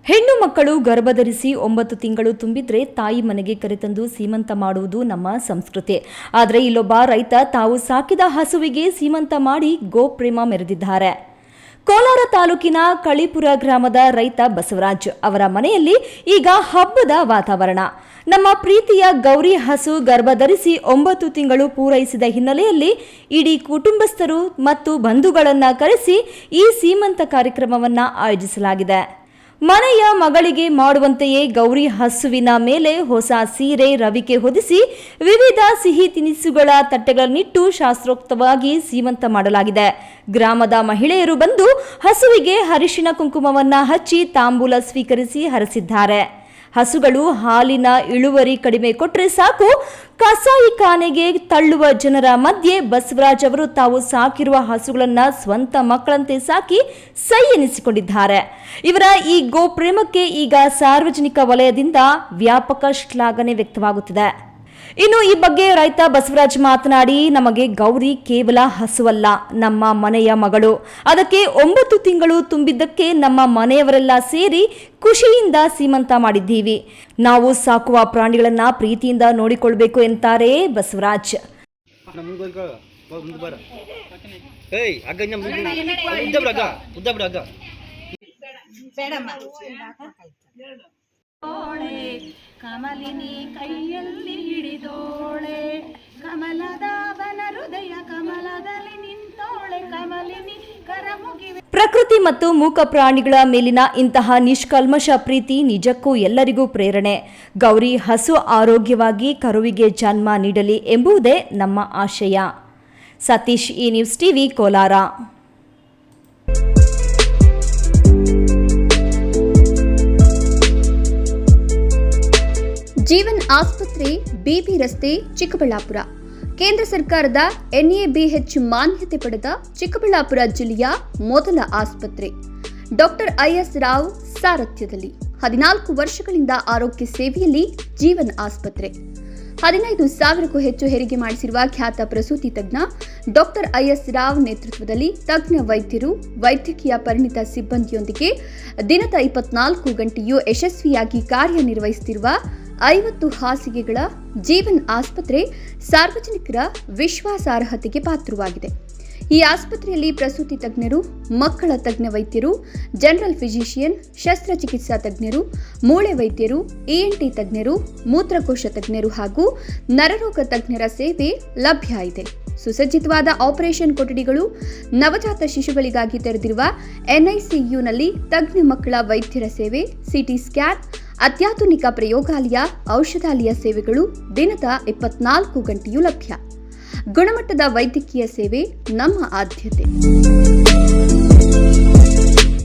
ಹೆಣ್ಣು ಮಕ್ಕಳು ಗರ್ಭಧರಿಸಿ 9 ತಿಂಗಳು ತುಂಬಿದ್ರೆ ತಾಯಿ ಮನೆಗೆ ಕರೆತಂದು ಸೀಮಂತ ಮಾಡುವುದು ನಮ್ಮ ಸಂಸ್ಕೃತಿ. ಆದರೆ ಇಲ್ಲೊಬ್ಬ ರೈತ ತಾವು ಸಾಕಿದ ಹಸುವಿಗೆ ಸೀಮಂತ ಮಾಡಿ ಗೋಪ್ರೇಮ ಮೆರೆದಿದ್ದಾರೆ. ಕೋಲಾರ ತಾಲೂಕಿನ ಕಳಿಪುರ ಗ್ರಾಮದ ರೈತ ಬಸವರಾಜ್ ಅವರ ಮನೆಯಲ್ಲಿ ಈಗ ಹಬ್ಬದ ವಾತಾವರಣ. ನಮ್ಮ ಪ್ರೀತಿಯ ಗೌರಿ ಹಸು ಗರ್ಭಧರಿಸಿ 9 ತಿಂಗಳು ಪೂರೈಸಿದ ಹಿನ್ನೆಲೆಯಲ್ಲಿ ಇಡೀ ಕುಟುಂಬಸ್ಥರು ಮತ್ತು ಬಂಧುಗಳನ್ನು ಕರೆಸಿ ಈ ಸೀಮಂತ ಕಾರ್ಯಕ್ರಮವನ್ನು ಆಯೋಜಿಸಲಾಗಿದೆ. ಮನೆಯ ಮಗಳಿಗೆ ಮಾಡುವಂತೆಯೇ ಗೌರಿ ಹಸುವಿನ ಮೇಲೆ ಹೊಸ ಸೀರೆ ರವಿಕೆ ಹೊದಿಸಿ ವಿವಿಧ ಸಿಹಿ ತಿನಿಸುಗಳ ತಟ್ಟೆಗಳನ್ನಿಟ್ಟು ಶಾಸ್ತ್ರೋಕ್ತವಾಗಿ ಸೀಮಂತ ಮಾಡಲಾಗಿದೆ. ಗ್ರಾಮದ ಮಹಿಳೆಯರು ಬಂದು ಹಸುವಿಗೆ ಅರಿಶಿಣ ಕುಂಕುಮವನ್ನ ಹಚ್ಚಿ ತಾಂಬೂಲ ಸ್ವೀಕರಿಸಿ ಹರಸಿದ್ದಾರೆ. ಹಸುಗಳು ಹಾಲಿನ ಇಳುವರಿ ಕಡಿಮೆ ಕೊಟ್ಟರೆ ಸಾಕು, ಕಸಾಯಿಖಾನೆಗೆ ತಳ್ಳುವ ಜನರ ಮಧ್ಯೆ ಬಸವರಾಜ್ ಅವರು ತಾವು ಸಾಕಿರುವ ಹಸುಗಳನ್ನು ಸ್ವಂತ ಮಕ್ಕಳಂತೆ ಸಾಕಿ ಸೈ ಎನಿಸಿಕೊಂಡಿದ್ದಾರೆ. ಇವರ ಈ ಗೋಪ್ರೇಮಕ್ಕೆ ಈಗ ಸಾರ್ವಜನಿಕ ವಲಯದಿಂದ ವ್ಯಾಪಕ ಶ್ಲಾಘನೆ ವ್ಯಕ್ತವಾಗುತ್ತಿದೆ. ಇನ್ನು ಈ ಬಗ್ಗೆ ರೈತ ಬಸವರಾಜ್ ಮಾತನಾಡಿ, ನಮಗೆ ಗೌರಿ ಕೇವಲ ಹಸುವಲ್ಲ, ನಮ್ಮ ಮನೆಯ ಮಗಳು. ಅದಕ್ಕೆ 9 ತಿಂಗಳು ತುಂಬಿದ್ದಕ್ಕೆ ನಮ್ಮ ಮನೆಯವರೆಲ್ಲ ಸೇರಿ ಖುಷಿಯಿಂದ ಸೀಮಂತ ಮಾಡಿದ್ದೀವಿ. ನಾವು ಸಾಕುವ ಪ್ರಾಣಿಗಳನ್ನ ಪ್ರೀತಿಯಿಂದ ನೋಡಿಕೊಳ್ಬೇಕು ಎಂತಾರೆ ಬಸವರಾಜ್. ಕಮಲಿನಿ ಕೈಯಲ್ಲಿ ಹಿಡಿದೋಳೆ, ಕಮಲದ ವನ ಹೃದಯ ಕಮಲದಲ್ಲಿ ನಿಂತೋಳೆ, ಕಮಲಿನಿ ಕರಮುಗಿವೆ. ಪ್ರಕೃತಿ ಮತ್ತು ಮೂಕ ಪ್ರಾಣಿಗಳ ಮೇಲಿನ ಇಂತಹ ನಿಷ್ಕಲ್ಮಶ ಪ್ರೀತಿ ನಿಜಕ್ಕೂ ಎಲ್ಲರಿಗೂ ಪ್ರೇರಣೆ. ಗೌರಿ ಹಸು ಆರೋಗ್ಯವಾಗಿ ಕರುವಿಗೆ ಜನ್ಮ ನೀಡಲಿ ಎಂಬುದೇ ನಮ್ಮ ಆಶಯ. ಸತೀಶ್, ಈ ನ್ಯೂಸ್ ಟಿವಿ, ಕೋಲಾರ. ಜೀವನ್ ಆಸ್ಪತ್ರೆ, ಬಿಬಿ ರಸ್ತೆ, ಚಿಕ್ಕಬಳ್ಳಾಪುರ. ಕೇಂದ್ರ ಸರ್ಕಾರದ NABH ಮಾನ್ಯತೆ ಪಡೆದ ಚಿಕ್ಕಬಳ್ಳಾಪುರ ಜಿಲ್ಲೆಯ ಮೊದಲ ಆಸ್ಪತ್ರೆ. ಡಾಕ್ಟರ್ IS ರಾವ್ ಸಾರಥ್ಯದಲ್ಲಿ 14 ವರ್ಷಗಳಿಂದ ಆರೋಗ್ಯ ಸೇವೆಯಲ್ಲಿ ಜೀವನ್ ಆಸ್ಪತ್ರೆ. 15,000ಕ್ಕೂ ಹೆಚ್ಚು ಹೆರಿಗೆ ಮಾಡಿಸಿರುವ ಖ್ಯಾತ ಪ್ರಸೂತಿ ತಜ್ಞ ಡಾಕ್ಟರ್ IS ರಾವ್ ನೇತೃತ್ವದಲ್ಲಿ ತಜ್ಞ ವೈದ್ಯರು, ವೈದ್ಯಕೀಯ ಪರಿಣಿತ ಸಿಬ್ಬಂದಿಯೊಂದಿಗೆ ದಿನದ 24 ಗಂಟೆಯೂ ಯಶಸ್ವಿಯಾಗಿ ಕಾರ್ಯನಿರ್ವಹಿಸುತ್ತಿರುವ 50 ಹಾಸಿಗೆಗಳ ಜೀವನ್ ಆಸ್ಪತ್ರೆ ಸಾರ್ವಜನಿಕರ ವಿಶ್ವಾಸಾರ್ಹತೆಗೆ ಪಾತ್ರವಾಗಿದೆ. ಈ ಆಸ್ಪತ್ರೆಯಲ್ಲಿ ಪ್ರಸೂತಿ ತಜ್ಞರು, ಮಕ್ಕಳ ತಜ್ಞ ವೈದ್ಯರು, ಜನರಲ್ ಫಿಸಿಷಿಯನ್, ಶಸ್ತ್ರಚಿಕಿತ್ಸಾ ತಜ್ಞರು, ಮೂಳೆ ವೈದ್ಯರು, ENT ತಜ್ಞರು, ಮೂತ್ರಕೋಶ ತಜ್ಞರು ಹಾಗೂ ನರರೋಗ ತಜ್ಞರ ಸೇವೆ ಲಭ್ಯ ಇದೆ. ಸುಸಜ್ಜಿತವಾದ ಆಪರೇಷನ್ ಕೊಠಡಿಗಳು, ನವಜಾತ ಶಿಶುಗಳಿಗಾಗಿ ತೆರೆದಿರುವ NICUನಲ್ಲಿ ತಜ್ಞ ಮಕ್ಕಳ ವೈದ್ಯರ ಸೇವೆ, CT ಸ್ಕ್ಯಾನ್, ಅತ್ಯಾಧುನಿಕ ಪ್ರಯೋಗಾಲಯ, ಔಷಧಾಲಯ ಸೇವೆಗಳು ದಿನದ 24 ಗಂಟೆಯೂ ಲಭ್ಯ. ಗುಣಮಟ್ಟದ ವೈದ್ಯಕೀಯ ಸೇವೆ ನಮ್ಮ ಆದ್ಯತೆ.